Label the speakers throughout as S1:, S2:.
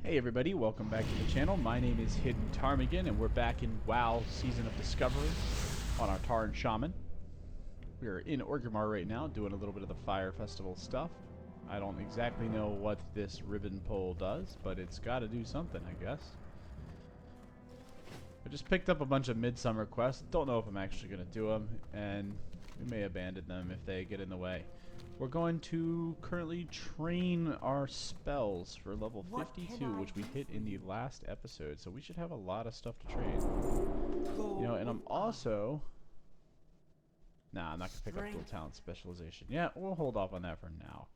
S1: Hey everybody, welcome back to the channel. My name is Hidden Ptarmigan, and we're back in WoW Season of Discovery on our Taran Shaman. We're in Orgrimmar right now, doing a little bit of the Fire Festival stuff. I don't exactly know what this ribbon pole does, but it's got to do something, I guess. I just picked up a bunch of midsummer quests. Don't know if I'm actually going to do them, and we may abandon them if they get in the way. We're going to currently train our spells for level 52, which we hit in the last episode, so we should have a lot of stuff to train. You know, and I'm also... Nah, I'm not going to pick up dual talent specialization. Yeah, we'll hold off on that for now.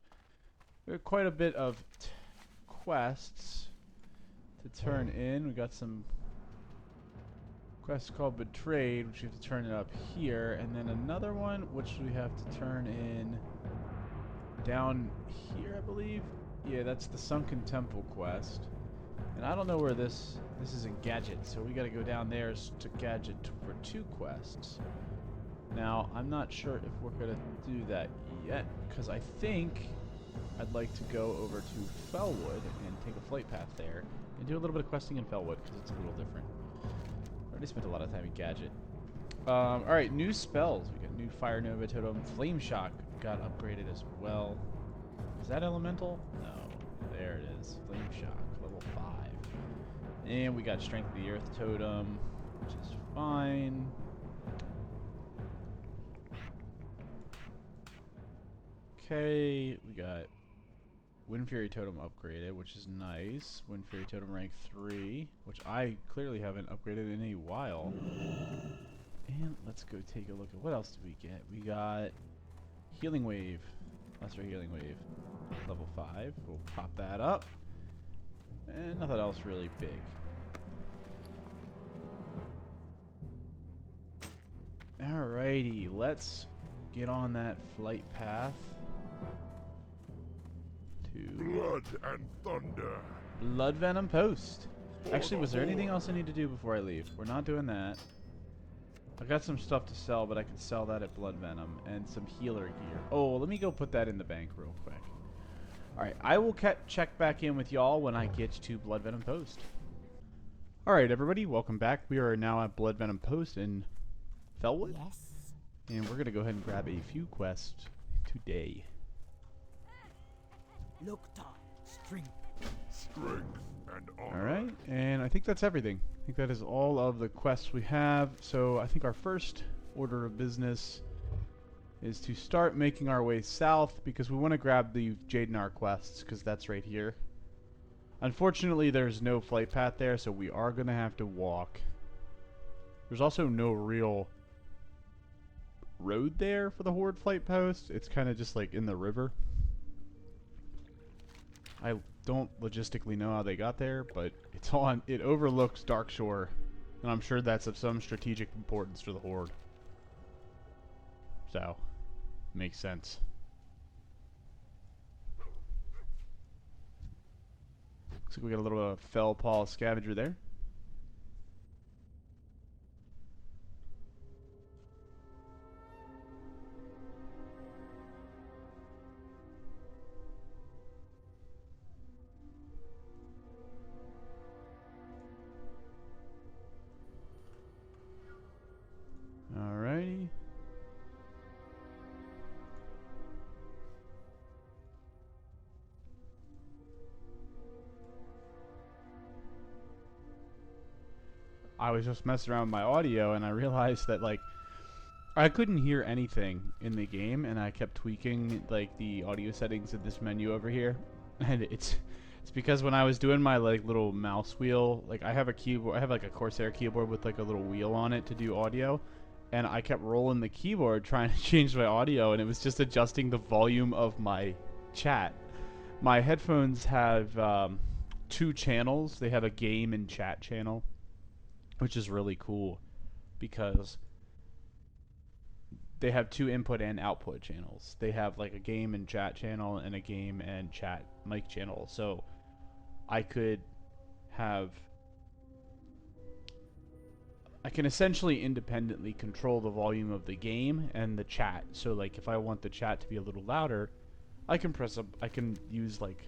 S1: We have quite a bit of quests to turn in. We got some quests called Betrayed, which we have to turn it up here, and then another one, which we have to turn in down here, I believe. Yeah, that's the Sunken Temple quest. And I don't know where this is in Gadget, so we gotta go down there to Gadget for 2 quests. Now, I'm not sure if we're gonna do that yet, because I think I'd like to go over to Felwood and take a flight path there and do a little bit of questing in Felwood, because it's a little different. I already spent a lot of time in Gadget. Alright, new spells. We got new Fire Nova Totem. Flame Shock got upgraded as well. Is that elemental? No. There it is. Flame Shock, level 5. And we got Strength of the Earth Totem, which is fine. Okay, we got Wind Fury Totem upgraded, which is nice. Wind Fury Totem rank 3, which I clearly haven't upgraded in a while. And let's go take a look at what else do we get. We got Healing Wave, Lesser Healing Wave, level 5. We'll pop that up. And nothing else really big. Alrighty, let's get on that flight path to
S2: Blood and thunder.
S1: Blood Venom Post. Actually, was there anything else I need to do before I leave? We're not doing that. I got some stuff to sell, but I could sell that at Blood Venom and some healer gear. Oh, let me go put that in the bank real quick. Alright, I will check back in with y'all when I get to Blood Venom Post. Alright, everybody, welcome back. We are now at Blood Venom Post in Felwood.
S3: Yes.
S1: And we're going to go ahead and grab a few quests today.
S3: Lokta, strength.
S2: Strength and honor.
S1: Alright, and I think that's everything. I think that is all of the quests we have. So I think our first order of business is to start making our way south, because we want to grab the Jadenar quests, because that's right here. Unfortunately, there's no flight path there, so we are going to have to walk. There's also no real road there for the Horde flight post. It's kind of just like in the river. I don't logistically know how they got there, but it's on. It overlooks Darkshore, and I'm sure that's of some strategic importance for the Horde. So, makes sense. Looks like we got a little Felpaw scavenger there. Alrighty. I was just messing around with my audio and I realized that, like, I couldn't hear anything in the game, and I kept tweaking like the audio settings in this menu over here. And it's because when I was doing my like little mouse wheel, like I have a keyboard, I have like a Corsair keyboard with like a little wheel on it to do audio. And I kept rolling the keyboard trying to change my audio, and it was just adjusting the volume of my chat. My headphones have 2 channels. They have a game and chat channel, which is really cool because they have 2 input and output channels. They have like a game and chat channel and a game and chat mic channel. So I could have... I can essentially independently control the volume of the game and the chat. So like if I want the chat to be a little louder, I can use like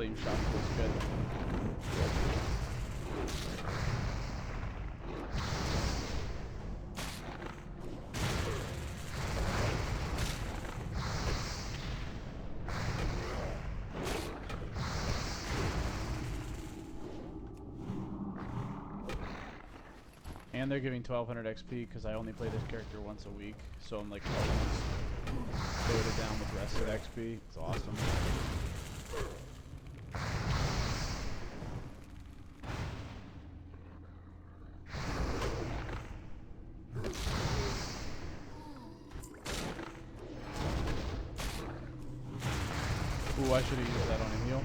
S1: flame shot feels good. And they're giving 1200 XP because I only play this character once a week, so I'm like almost loaded down with rested XP. It's awesome. Ooh, I should have used that on a heal.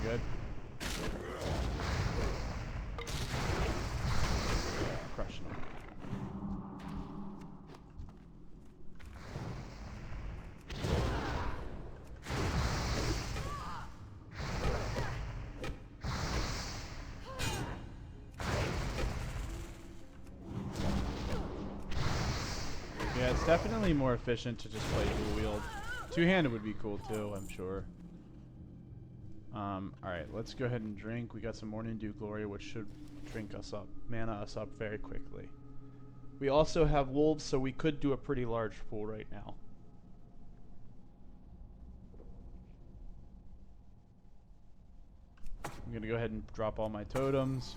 S1: Good. Crushing them. Yeah, it's definitely more efficient to just play dual wield. Two-handed would be cool too, I'm sure. Alright, let's go ahead and drink. We got some Morning Dew Glory, which should drink us up, mana us up very quickly. We also have wolves, so we could do a pretty large pool right now. I'm gonna go ahead and drop all my totems.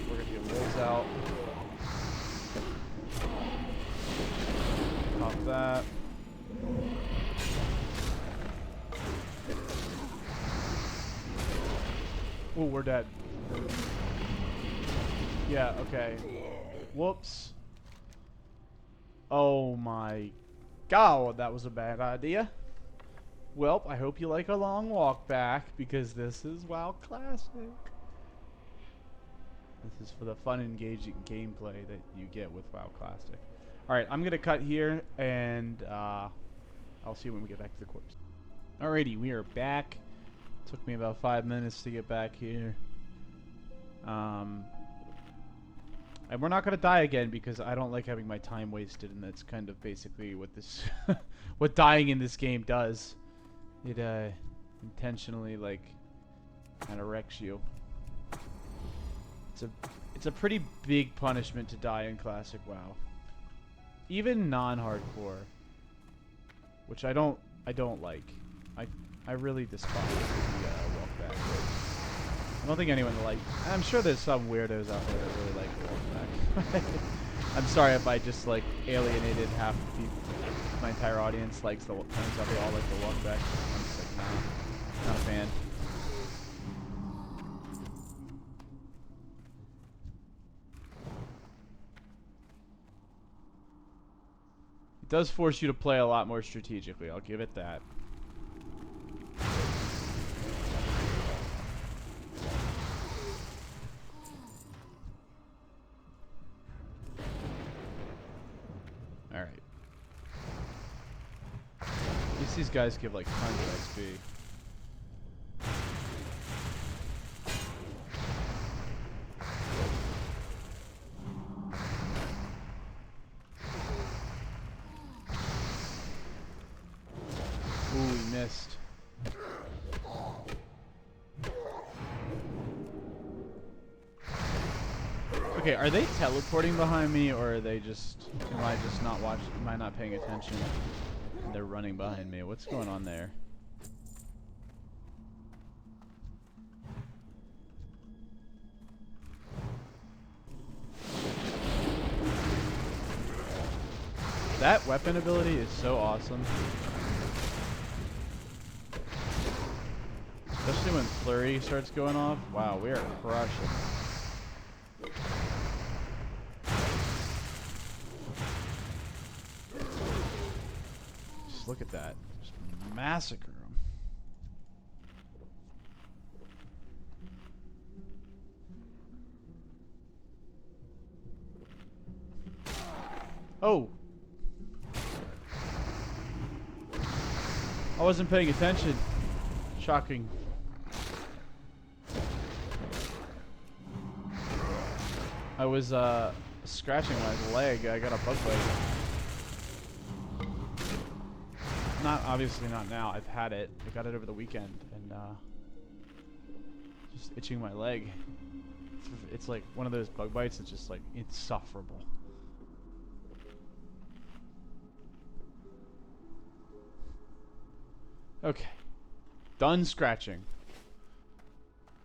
S1: We're gonna get wolves out. Pop that. Oh, we're dead. Yeah, okay. Whoops. Oh my god, that was a bad idea. Well, I hope you like a long walk back, because this is WoW Classic. This is for the fun, engaging gameplay that you get with WoW Classic. Alright, I'm going to cut here, and I'll see you when we get back to the corpse. Alrighty, we are back. Took me about 5 minutes to get back here. And we're not going to die again, because I don't like having my time wasted, and that's kind of basically what this what dying in this game does. It intentionally, like, kind of wrecks you. It's a pretty big punishment to die in Classic WoW. Even non-hardcore, which I don't like. I really despise the walk back. I don't think anyone I'm sure there's some weirdos out there that really like the walk back. I'm sorry if I just like alienated half the people. My entire audience likes the. Turns out they all like the walk back. I'm just like, nah, not a fan. It does force you to play a lot more strategically, I'll give it that. Alright. At least these guys give like tons of XP. Ooh, we missed. Okay, are they teleporting behind me, or are they just... Am I just not watching? Am I not paying attention? And they're running behind me. What's going on there? That weapon ability is so awesome. Especially when Flurry starts going off. Wow, we are crushing. Just look at that. Just massacre them. Oh! I wasn't paying attention. Shocking. I was scratching my leg. I got a bug bite. Not obviously not now. I've had it. I got it over the weekend and just itching my leg. It's like one of those bug bites that's just like insufferable. Okay. Done scratching.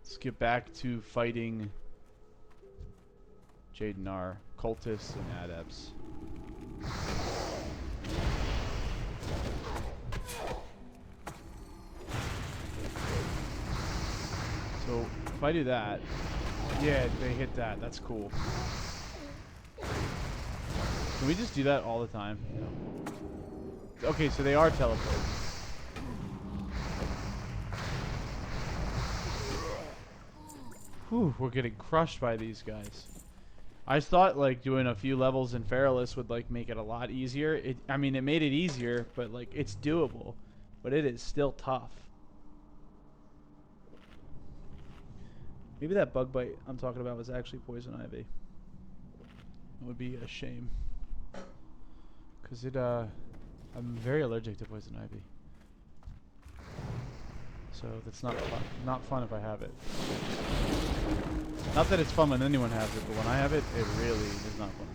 S1: Let's get back to fighting Jaden, our cultists and adepts. So if I do that, yeah, they hit that. That's cool. Can we just do that all the time? No. Okay, so they are teleporting. Whew, we're getting crushed by these guys. I thought like doing a few levels in Feralus would like make it a lot easier. I mean, it made it easier, but like it's doable. But it is still tough. Maybe that bug bite I'm talking about was actually poison ivy. It would be a shame. Cause I'm very allergic to poison ivy. So that's not fun. Not fun if I have it. Not that it's fun when anyone has it, but when I have it, it really is not fun.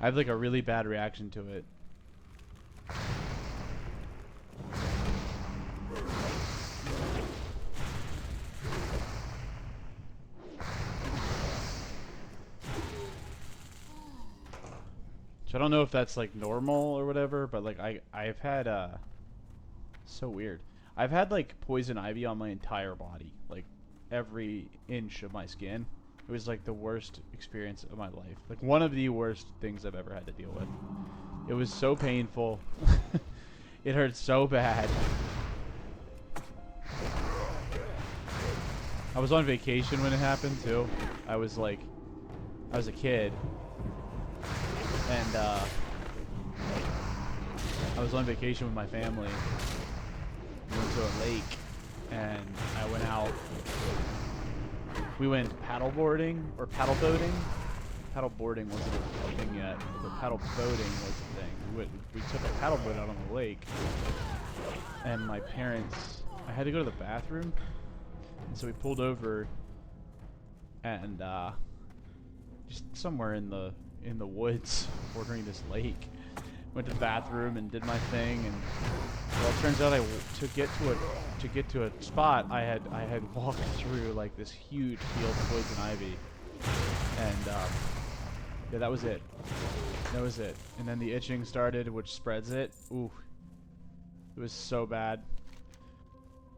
S1: I have like a really bad reaction to it. I don't know if that's like normal or whatever, but like I've had so weird. I've had like poison ivy on my entire body, like every inch of my skin. It was like the worst experience of my life. Like one of the worst things I've ever had to deal with. It was so painful. It hurt so bad. I was on vacation when it happened too. I was a kid. And I was on vacation with my family. We went to a lake, and I went out. We went paddle boarding or paddle boating. Paddle boarding wasn't a thing yet, but paddle boating was a thing. We took a paddle boat out on the lake, and my parents. I had to go to the bathroom, and so we pulled over, and just somewhere in the woods bordering this lake. Went to the bathroom and did my thing, and well, it turns out to get to a spot I had walked through like this huge field of poison ivy, and yeah, that was it. That was it. And then the itching started, which spreads it. Ooh, it was so bad,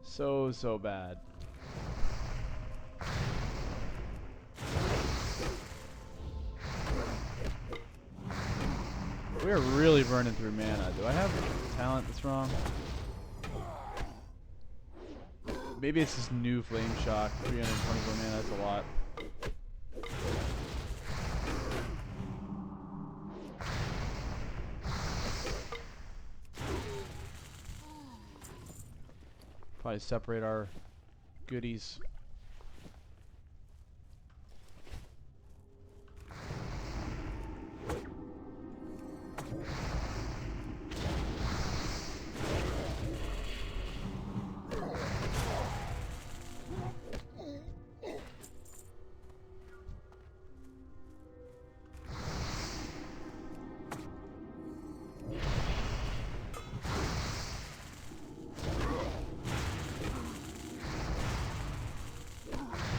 S1: so bad. We're really burning through mana. Do I have talent that's wrong? Maybe it's this new Flame Shock. 324 mana, that's a lot. Probably separate our goodies.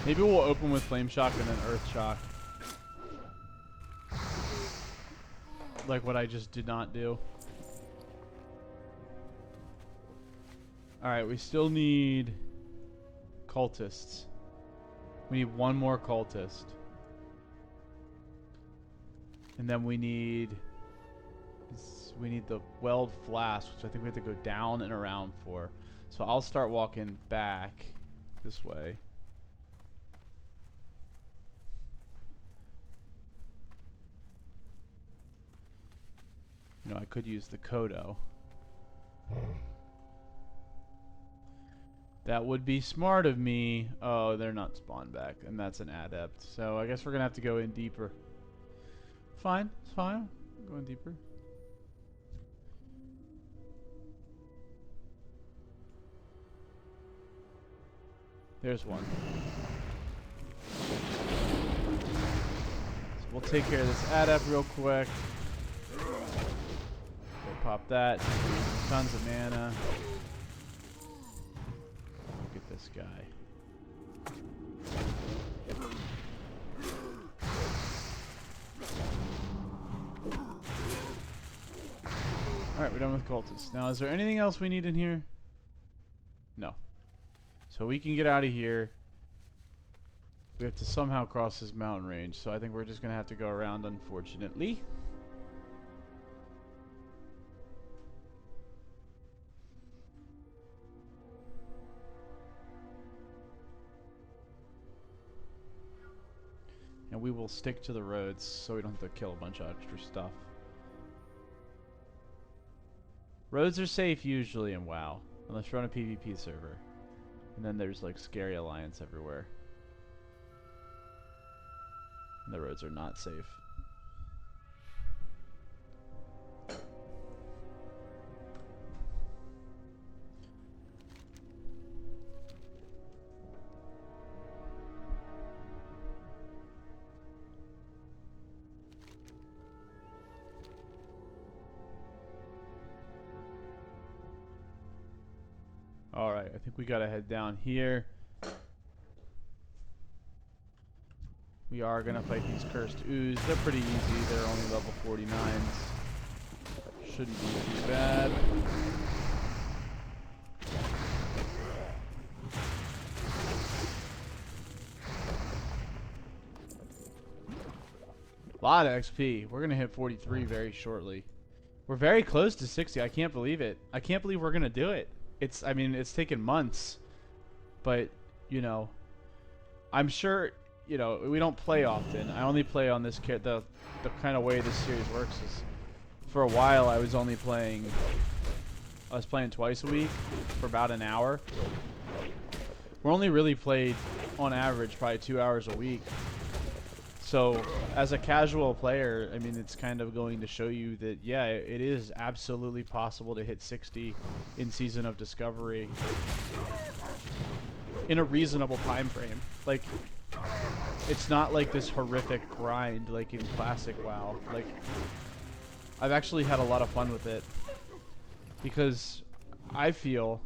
S1: Maybe we'll open with Flame Shock and then Earth Shock. Like what I just did not do. Alright, we still need cultists. We need one more cultist. And then we need the Weld Flask, which I think we have to go down and around for. So I'll start walking back this way. You know, I could use the Kodo. That would be smart of me. Oh, they're not spawned back, and that's an adept. So I guess we're gonna have to go in deeper. Fine, it's fine. Going deeper. There's one. So we'll take care of this adept real quick. Go pop that. Tons of mana. Look at this guy. Alright, we're done with cultists. Now, is there anything else we need in here? No. So we can get out of here. We have to somehow cross this mountain range, so I think we're just going to have to go around, unfortunately. And we will stick to the roads so we don't have to kill a bunch of extra stuff. Roads are safe usually in WoW, unless you're on a PvP server. And then there's like scary alliance everywhere. And the roads are not safe. Alright, I think we gotta head down here. We are gonna fight these cursed ooze. They're pretty easy. They're only level 49s. Shouldn't be too bad. A lot of XP. We're gonna hit 43 very shortly. We're very close to 60. I can't believe it. I can't believe we're gonna do it. I mean, it's taken months, but, you know, I'm sure, you know, we don't play often. I only play on this the kind of way this series works is, for a while I was playing twice a week for about an hour. We're only really played, on average, probably 2 hours a week. So, as a casual player, I mean, it's kind of going to show you that, yeah, it is absolutely possible to hit 60 in Season of Discovery in a reasonable time frame. Like, it's not like this horrific grind like in Classic WoW. Like, I've actually had a lot of fun with it because I feel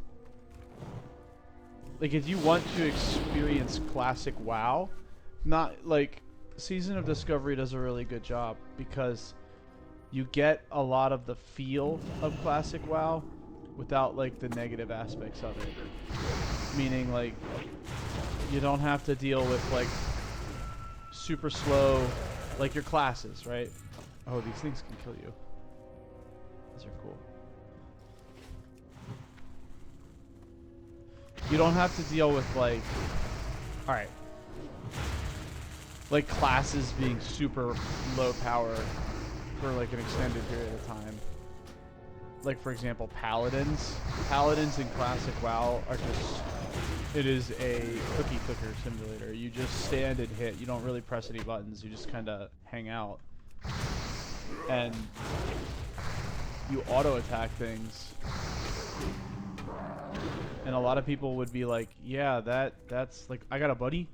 S1: like if you want to experience Classic WoW, not like... Season of Discovery does a really good job because you get a lot of the feel of Classic WoW without like the negative aspects of it. Meaning like you don't have to deal with like super slow, like your classes, right? Oh, these things can kill you. These are cool. You don't have to deal with like, alright, like classes being super low power for like an extended period of time. Like for example, paladins. Paladins in Classic WoW are just, it is a cookie clicker simulator. You just stand and hit. You don't really press any buttons. You just kind of hang out. And you auto attack things. And a lot of people would be like, yeah, that's like, I got a buddy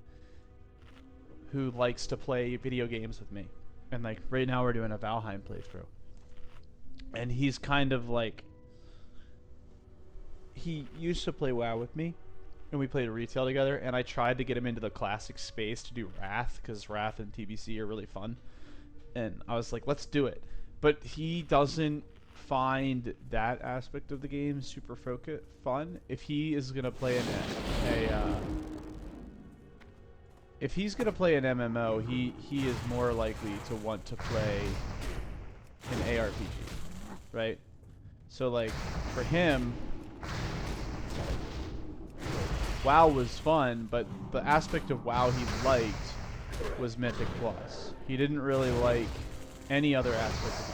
S1: who likes to play video games with me. And like right now we're doing a Valheim playthrough. And he's kind of like, he used to play WoW with me and we played a retail together, and I tried to get him into the Classic space to do Wrath because Wrath and TBC are really fun. And I was like, let's do it. But he doesn't find that aspect of the game super fun. If he is going to play if he's going to play an MMO, he is more likely to want to play an ARPG, right? So like for him, WoW was fun, but the aspect of WoW he liked was Mythic Plus. He didn't really like any other aspect of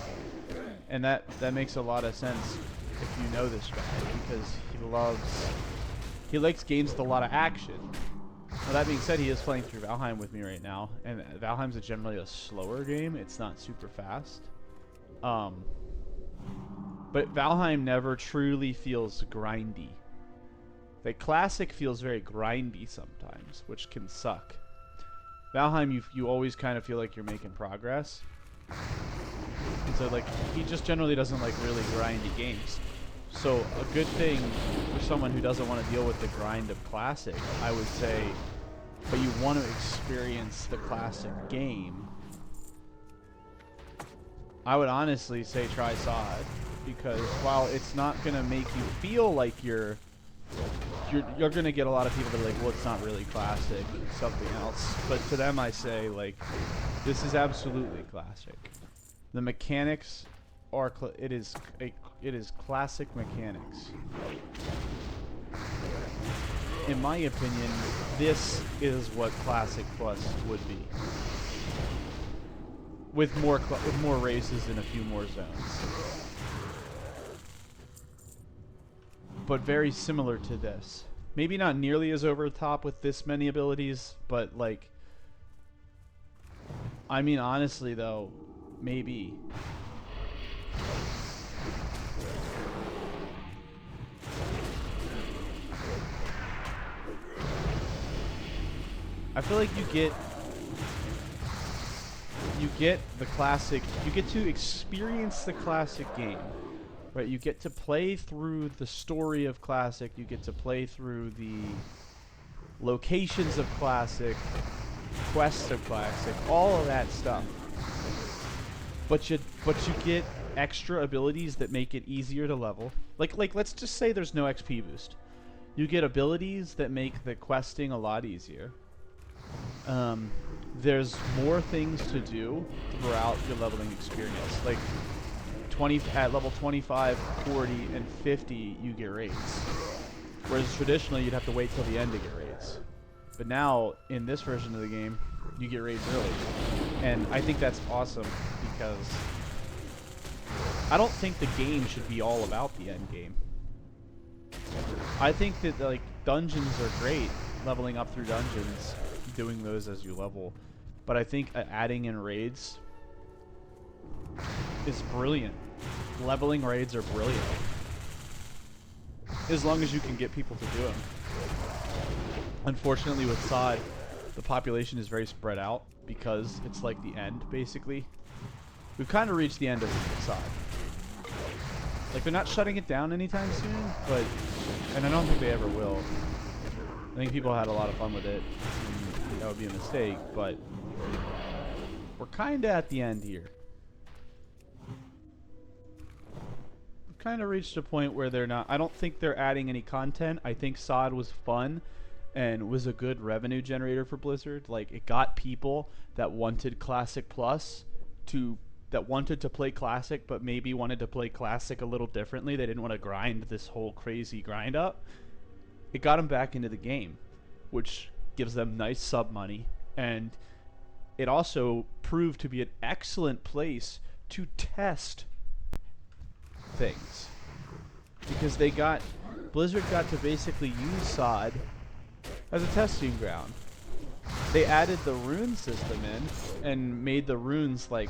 S1: the game. And that makes a lot of sense if you know this guy, because he loves He likes games with a lot of action. Now, that being said, he is playing through Valheim with me right now, and Valheim's generally a slower game. It's not super fast. But Valheim never truly feels grindy. The Classic feels very grindy sometimes, which can suck. Valheim, you always kind of feel like you're making progress. And so, like, he just generally doesn't like really grindy games. So a good thing for someone who doesn't want to deal with the grind of Classic, I would say, but you want to experience the Classic game, I would honestly say try Sod, because while it's not going to make you feel like you're going to get a lot of people that are like, well, it's not really Classic, it's something else. But to them, I say, like, this is absolutely Classic. The mechanics are it is Classic mechanics. In my opinion, this is what Classic Plus would be, with more races and a few more zones. But very similar to this. Maybe not nearly as over the top with this many abilities, but like, I mean, honestly though, maybe. I feel like you get the Classic, you get to experience the Classic game, right? You get to play through the story of Classic, you get to play through the locations of Classic, quests of Classic, all of that stuff. But you get extra abilities that make it easier to level. Like let's just say there's no XP boost. You get abilities that make the questing a lot easier. There's more things to do throughout your leveling experience. Like at level 25, 40, and 50, you get raids. Whereas traditionally, you'd have to wait till the end to get raids. But now, in this version of the game, you get raids early. And I think that's awesome, because I don't think the game should be all about the end game. I think that, like, dungeons are great, leveling up through dungeons, doing those as you level. But I think adding in raids is brilliant. Leveling raids are brilliant, as long as you can get people to do them. Unfortunately, with Sod, the population is very spread out because it's like the end, basically. We've kind of reached the end of Sod. Like, they're not shutting it down anytime soon, but, and I don't think they ever will. I think people had a lot of fun with it. That would be a mistake, but we're kind of at the end here. We've kind of reached a point where they're not, I don't think they're adding any content. I think Sod was fun and was a good revenue generator for Blizzard. Like, it got people that wanted Classic Plus that wanted to play Classic, but maybe wanted to play Classic a little differently. They didn't want to grind this whole crazy grind up. It got them back into the game, which gives them nice sub money, and it also proved to be an excellent place to test things, because Blizzard got to basically use Sod as a testing ground. They added the rune system in and made the runes like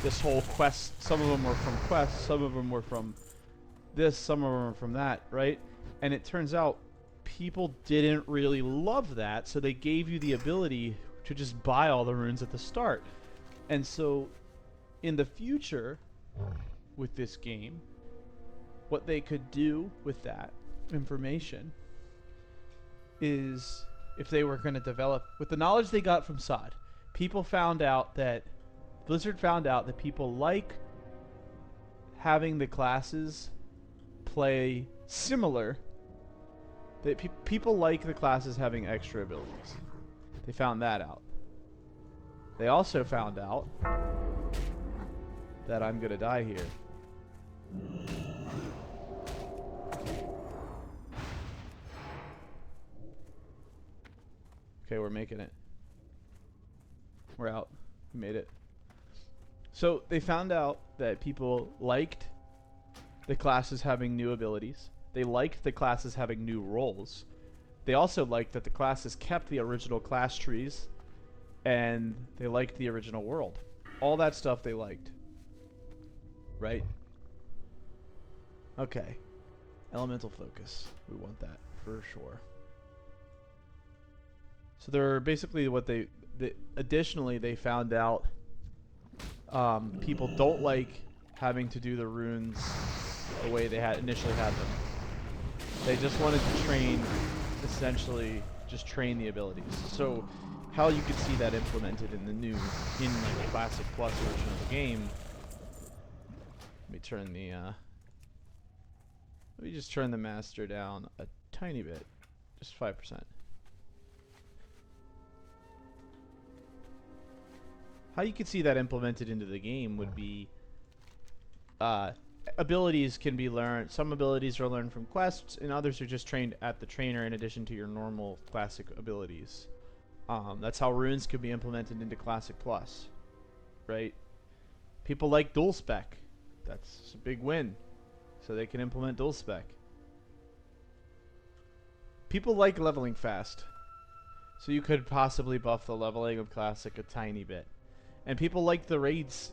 S1: this whole quest. Some of them were from quests, some of them were from this, some of them were from that, right? And it turns out people didn't really love that, so they gave you the ability to just buy all the runes at the start. And so in the future with this game, what they could do with that information is, if they were going to develop with the knowledge they got from Sod, Blizzard found out that people like having the classes play similar. That people like the classes having extra abilities. They found that out. They also found out that I'm gonna die here. Okay, we're making it. We're out. We made it. So they found out that people liked the classes having new abilities. They liked the classes having new roles. They also liked that the classes kept the original class trees, and they liked the original world. All that stuff they liked. Right? Okay. Elemental focus. We want that for sure. So they're basically what additionally they found out people don't like having to do the runes the way they had initially had them. They just wanted to train, essentially just train the abilities. So how you could see that implemented in the new, in like the Classic Plus version of the game. Let me turn the let me just turn the master down a tiny bit, just 5%. How you could see that implemented into the game would be abilities can be learned. Some abilities are learned from quests, and others are just trained at the trainer in addition to your normal Classic abilities. That's how runes could be implemented into Classic Plus, right? People like dual spec. That's a big win. So they can implement dual spec. People like leveling fast. So you could possibly buff the leveling of Classic a tiny bit. And people like the raids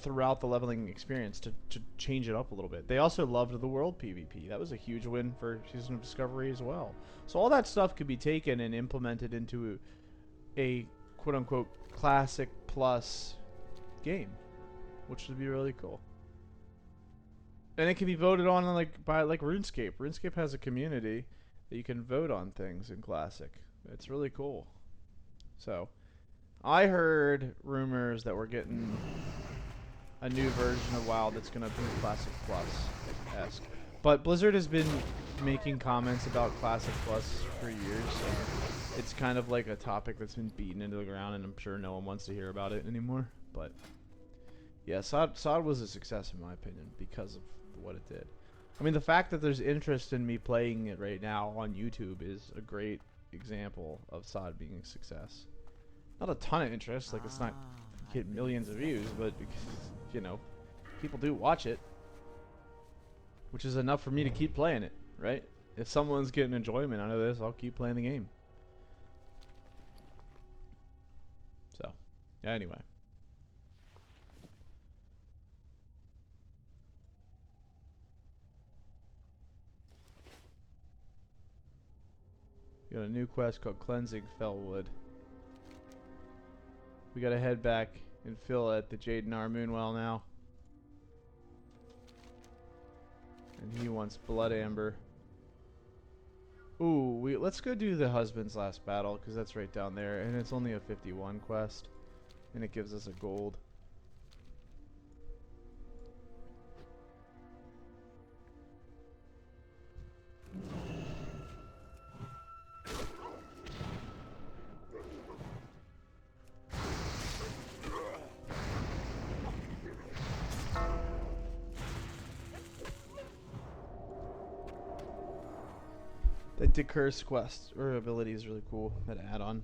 S1: throughout the leveling experience to change it up a little bit. They also loved the world PvP. That was a huge win for Season of Discovery as well. So all that stuff could be taken and implemented into a quote-unquote Classic Plus game, which would be really cool. And it can be voted on by RuneScape. RuneScape has a community that you can vote on things in Classic. It's really cool. So I heard rumors that we're getting a new version of WoW that's going to be Classic Plus-esque. But Blizzard has been making comments about Classic Plus for years. So it's kind of like a topic that's been beaten into the ground, and I'm sure no one wants to hear about it anymore. But yeah, SOD was a success in my opinion because of what it did. I mean, the fact that there's interest in me playing it right now on YouTube is a great example of SOD being a success. Not a ton of interest, like it's not get millions of views, but because, you know, people do watch it, which is enough for me to keep playing it, right? If someone's getting enjoyment out of this, I'll keep playing the game. So, yeah, anyway. Got a new quest called Cleansing Felwood. We gotta head back and fill at the Jadenar Moonwell now. And he wants Blood Amber. Ooh, let's go do the Husband's Last Battle, because that's right down there. And it's only a 51 quest. And it gives us a gold. That DeCursive quest or ability is really cool. That add-on.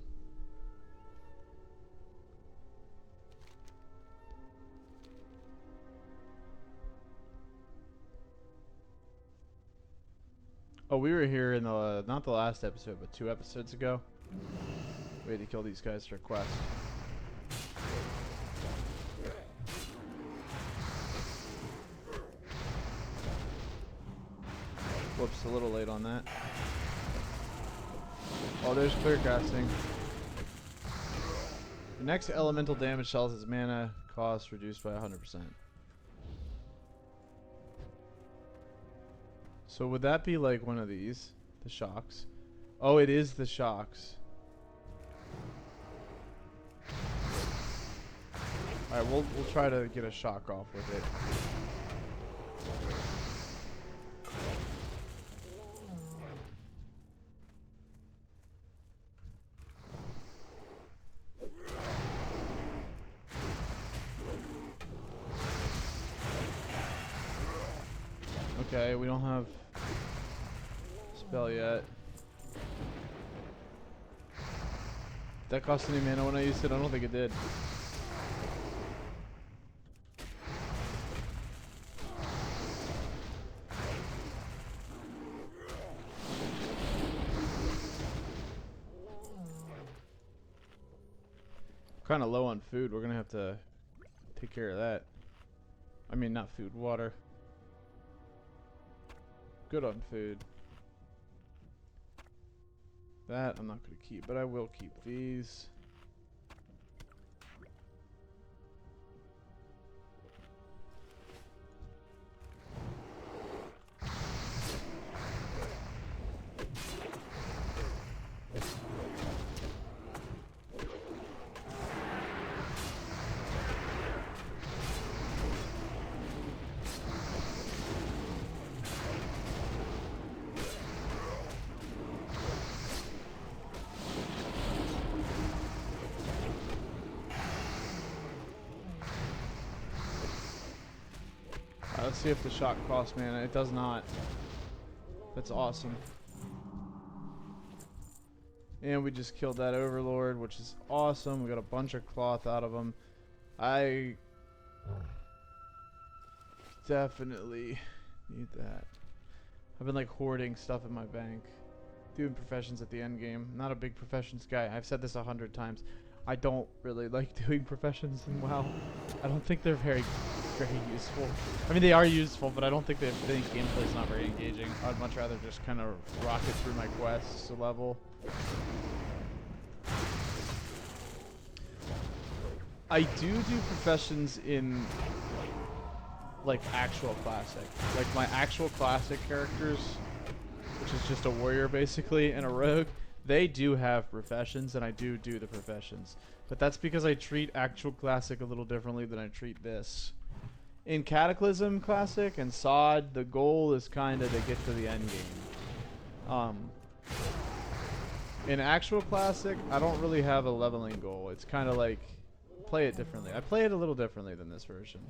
S1: Oh, we were here in the not the last episode, but 2 episodes ago. We had to kill these guys for a quest. Whoops, a little late on that. Oh, there's clear casting. The next elemental damage tells its mana cost reduced by 100%. So would that be like one of these? The shocks? Oh, it is the shocks. Alright, we'll try to get a shock off with it. Okay, we don't have spell yet. That cost any mana when I used it? I don't think it did. kind of low on food. We're gonna have to take care of that. I mean, not food, water. Good on food. That I'm not gonna keep, but I will keep these. Let's see if the shot costs mana. It does not. That's awesome. And we just killed that overlord, which is awesome. We got a bunch of cloth out of him. I definitely need that. I've been like hoarding stuff in my bank. Doing professions at the end game. Not a big professions guy. I've said this 100 times. I don't really like doing professions in WoW. I don't think they're very useful. I mean, they are useful, but I don't think the gameplay is not very engaging. I'd much rather just kind of rocket through my quests to level. I do professions in like actual classic. Like my actual classic characters, which is just a warrior basically and a rogue. They do have professions, and I do the professions. But that's because I treat actual classic a little differently than I treat this. In Cataclysm Classic and SOD, the goal is kind of to get to the end game. In actual Classic, I don't really have a leveling goal. It's kind of like, play it differently. I play it a little differently than this version.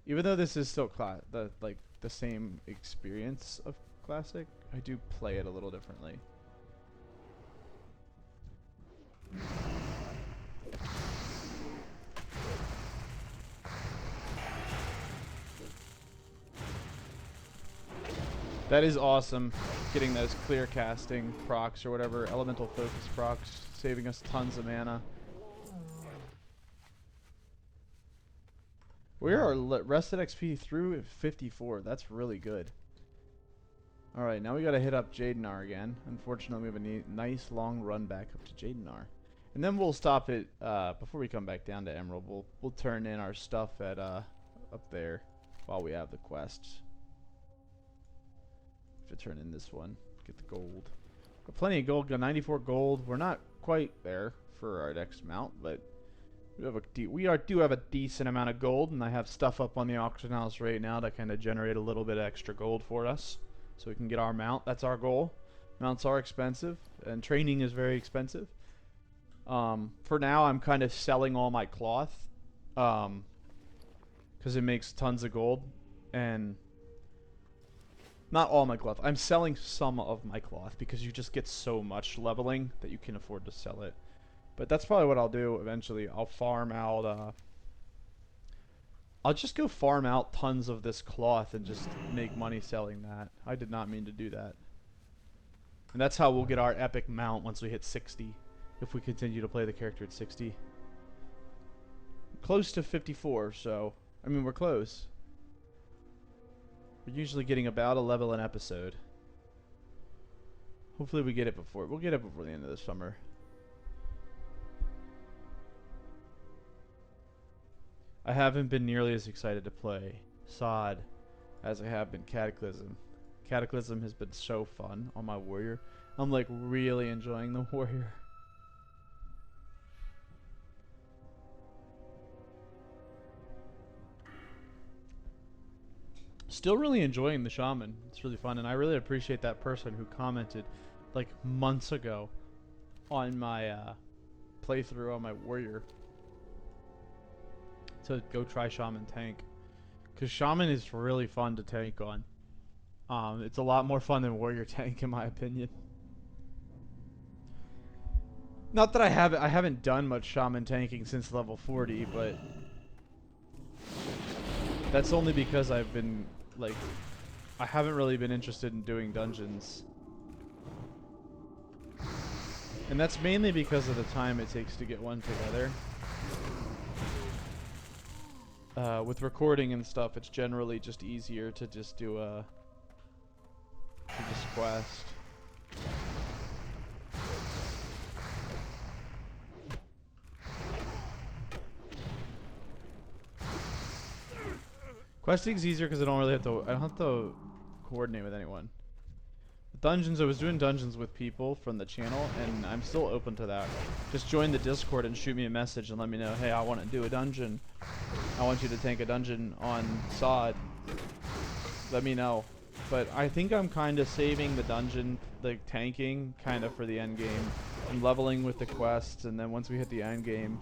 S1: Even though this is still the same experience of Classic, I do play it a little differently. That is awesome, getting those clear casting procs or whatever, elemental focus procs, saving us tons of mana. We are rested XP through 54. That's really good. Alright, now we gotta hit up Jadenar again. Unfortunately, we have a nice long run back up to Jadenar. And then we'll stop it, before we come back down to Emerald, we'll turn in our stuff at, up there while we have the quests. To turn in this one, get the gold. Got plenty of gold, got 94 gold. We're not quite there for our next mount, but we do have a decent amount of gold, and I have stuff up on the auction house right now to kind of generate a little bit of extra gold for us, so we can get our mount. That's our goal. Mounts are expensive, and training is very expensive. For now, I'm kind of selling all my cloth, because it makes tons of gold, and not all my cloth. I'm selling some of my cloth because you just get so much leveling that you can afford to sell it. But that's probably what I'll do eventually. I'll farm out, I'll just go farm out tons of this cloth and just make money selling that. I did not mean to do that. And that's how we'll get our epic mount once we hit 60. If we continue to play the character at 60. Close to 54, so, I mean, we're close. We're usually getting about a level an episode. Hopefully we'll get it before the end of the summer. I haven't been nearly as excited to play SOD as I have been Cataclysm. Cataclysm has been so fun on my warrior. I'm like really enjoying the warrior. Still really enjoying the Shaman. It's really fun, and I really appreciate that person who commented like months ago on my playthrough on my warrior to go try Shaman tank, because Shaman is really fun to tank on. It's a lot more fun than warrior tank in my opinion. Not that I haven't done much Shaman tanking since level 40, but that's only because I've been like, I haven't really been interested in doing dungeons. And that's mainly because of the time it takes to get one together. With recording and stuff, it's generally just easier to just do a quest. Questing's easier because I don't have to coordinate with anyone. Dungeons, I was doing dungeons with people from the channel, and I'm still open to that. Just join the Discord and shoot me a message and let me know, hey, I want to do a dungeon. I want you to tank a dungeon on sod. Let me know. But I think I'm kind of saving the dungeon, like tanking, kind of for the end game. I'm leveling with the quests, and then once we hit the end game,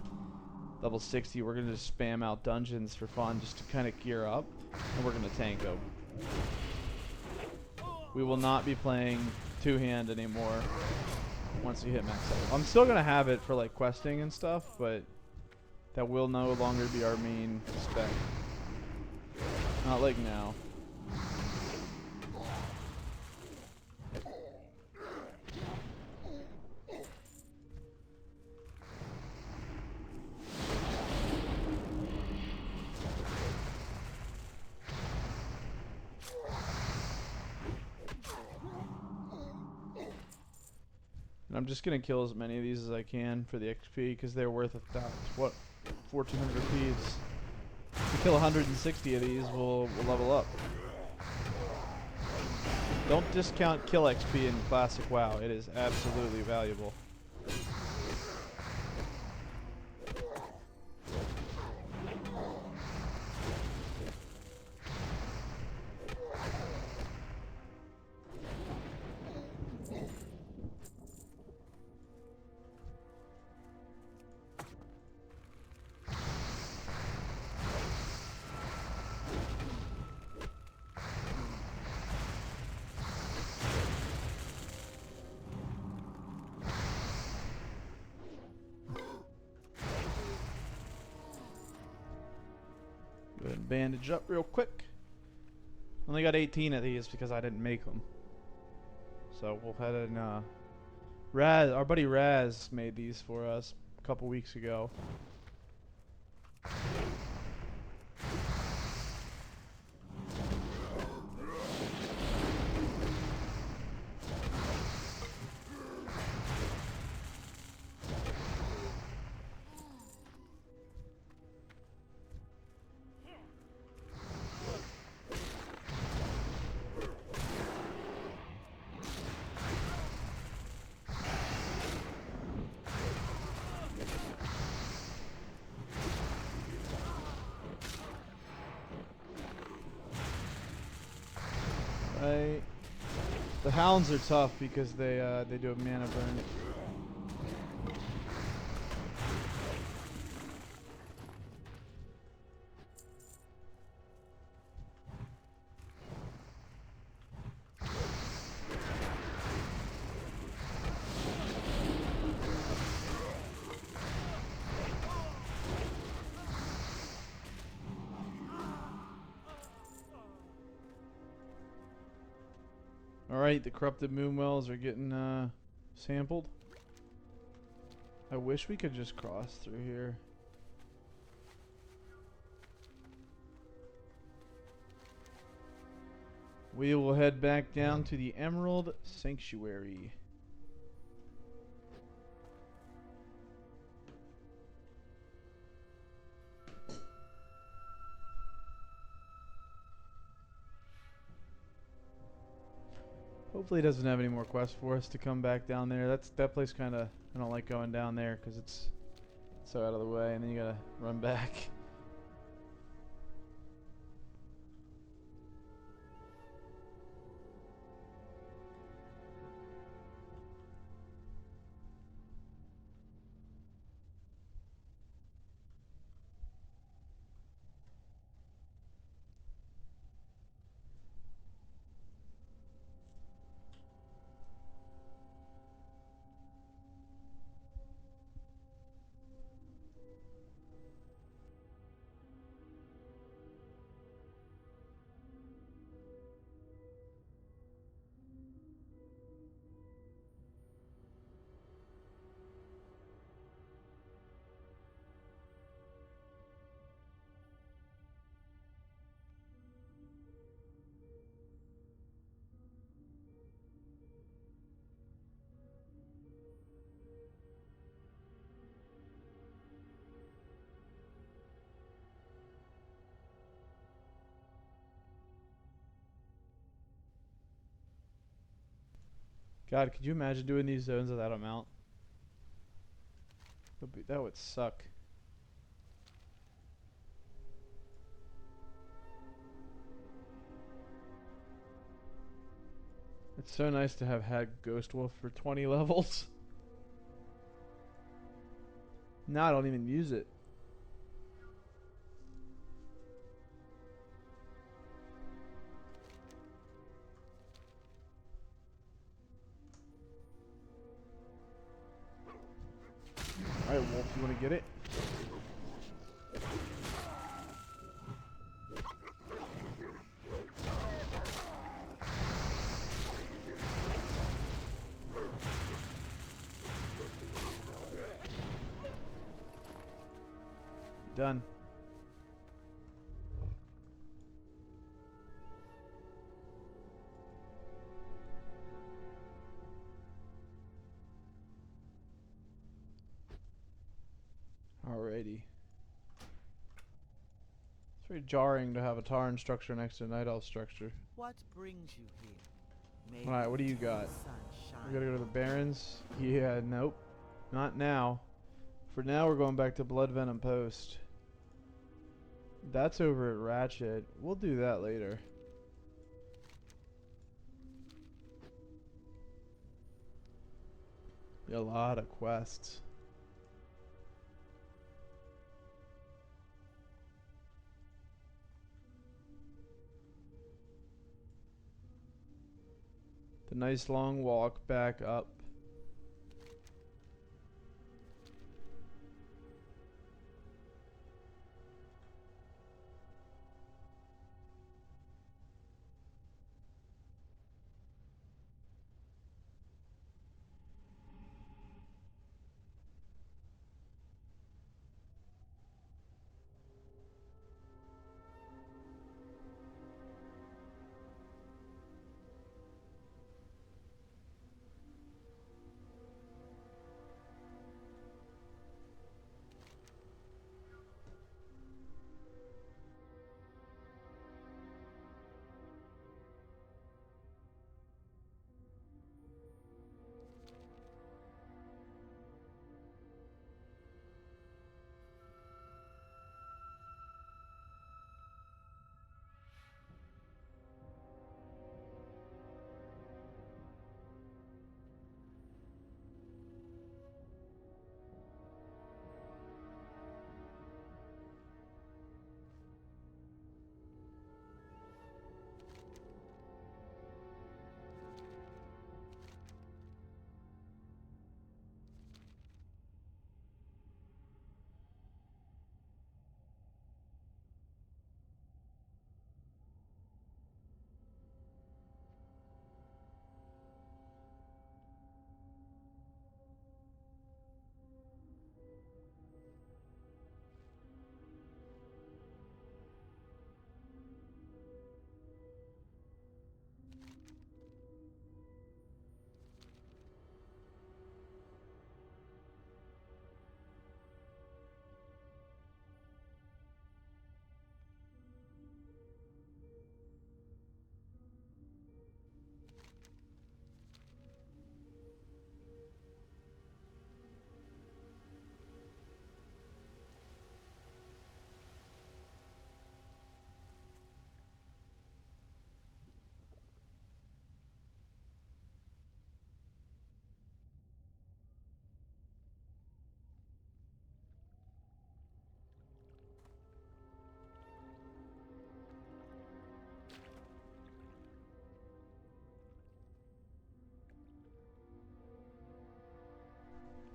S1: level 60, we're going to just spam out dungeons for fun, just to kind of gear up, and we're going to tank them. We will not be playing two-hand anymore once we hit max level. I'm still going to have it for like questing and stuff, but that will no longer be our main spec. Not like now. And I'm just going to kill as many of these as I can for the XP, because they're worth what, 1,400 rupees. If we kill 160 of these, we'll level up. Don't discount kill XP in Classic WoW. It is absolutely valuable. Go ahead and bandage up real quick. Only got 18 of these because I didn't make them. So we'll head in. Raz, our buddy Raz made these for us a couple weeks ago. Right. The hounds are tough because they do a mana burn. Alright, the corrupted moonwells are getting sampled. I wish we could just cross through here. We will head back down to the Emerald Sanctuary. Hopefully it doesn't have any more quests for us to come back down there. That place kind of, I don't like going down there because it's so out of the way, and then you gotta run back. God, could you imagine doing these zones without a mount? That would suck. It's so nice to have had Ghost Wolf for 20 levels. Now I don't even use it. Alright, Wolf, you want to get it? Done. Alrighty. It's very jarring to have a Tarn structure next to a Night Elf structure.
S3: What brings you here?
S1: Alright, what do you got? We gotta go to the Barrens? Yeah, nope. Not now. For now, we're going back to Blood Venom Post. That's over at Ratchet. We'll do that later. A lot of quests. The nice long walk back up.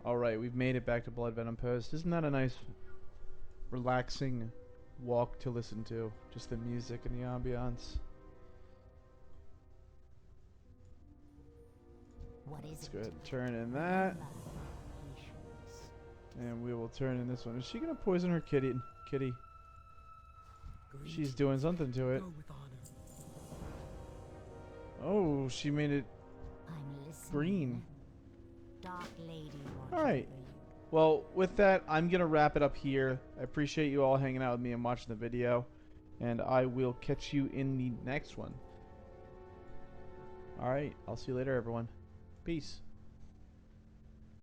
S1: Alright, we've made it back to Blood Venom Post. Isn't that a nice, relaxing walk to listen to? Just the music and the ambiance. Let's go ahead and turn in that. And we will turn in this one. Is she going to poison her kitty? She's doing something to it. Oh, she made it green. Alright. Well, with that, I'm going to wrap it up here. I appreciate you all hanging out with me and watching the video. And I will catch you in the next one. Alright, I'll see you later, everyone. Peace.